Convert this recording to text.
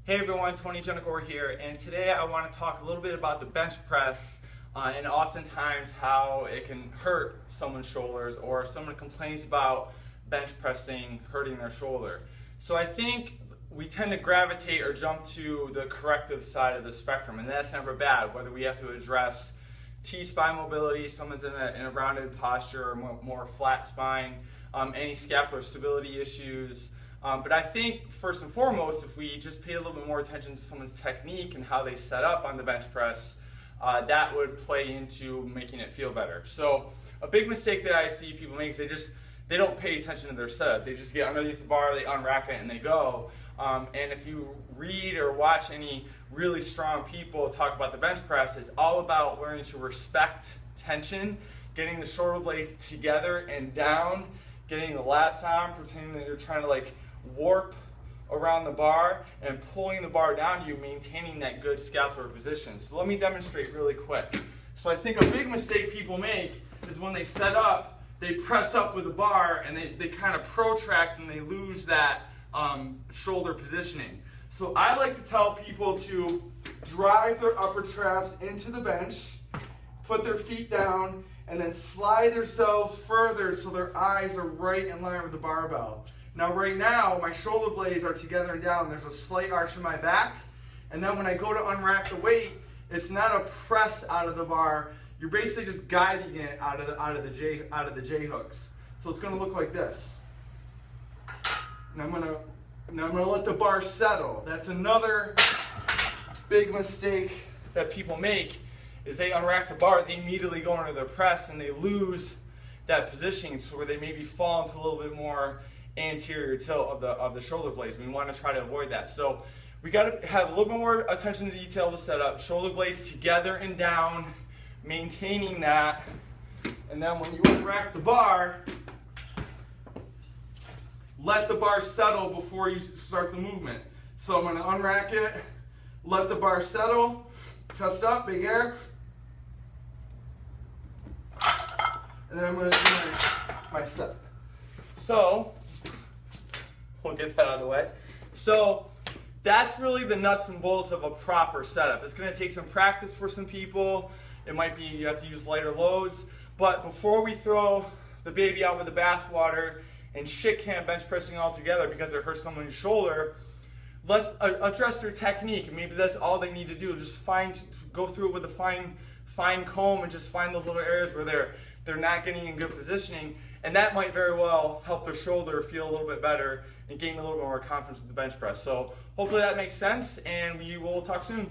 Hey everyone, Tony Gentilcore here, and today I want to talk a little bit about the bench press and oftentimes how it can hurt someone's shoulders, or if someone complains about bench pressing hurting their shoulder. So I think we tend to gravitate or jump to the corrective side of the spectrum, and that's never bad, whether we have to address T-spine mobility, someone's in a rounded posture or more flat spine, any scapular stability issues. But I think first and foremost, if we just pay a little bit more attention to someone's technique and how they set up on the bench press, that would play into making it feel better. So a big mistake that I see people make is they don't pay attention to their setup. They just get underneath the bar, they unrack it, and they go. And if you read or watch any really strong people talk about the bench press, it's all about learning to respect tension, getting the shoulder blades together and down, getting the lats on, pretending that you're trying to warp around the bar and pulling the bar down to you, maintaining that good scapular position. So let me demonstrate really quick. So I think a big mistake people make is when they set up, they press up with the bar and they kind of protract and they lose that shoulder positioning. So I like to tell people to drive their upper traps into the bench, put their feet down, and then slide themselves further so their eyes are right in line with the barbell. Now right now, my shoulder blades are together and down. There's a slight arch in my back. And then when I go to unrack the weight, it's not a press out of the bar. You're basically just guiding it out of the J hooks. So it's gonna look like this. And I'm gonna let the bar settle. That's another big mistake that people make, is they unrack the bar, they immediately go into their press and they lose that positioning, so where they maybe fall into a little bit more anterior tilt of the shoulder blades. We want to try to avoid that. So we got to have a little bit more attention to detail to set up. Shoulder blades together and down, maintaining that. And then when you unrack the bar, let the bar settle before you start the movement. So I'm going to unrack it, let the bar settle, chest up, big air. And then I'm going to do my set. So, we'll get that out of the way. So, that's really the nuts and bolts of a proper setup. It's going to take some practice for some people. It might be you have to use lighter loads. But before we throw the baby out with the bathwater and shit can bench pressing all together because it hurts someone's shoulder, let's address their technique. And maybe that's all they need to do. Just go through it with a fine comb and just find those little areas where they're not getting in good positioning, and that might very well help their shoulder feel a little bit better and gain a little bit more confidence with the bench press. So hopefully that makes sense, and we will talk soon.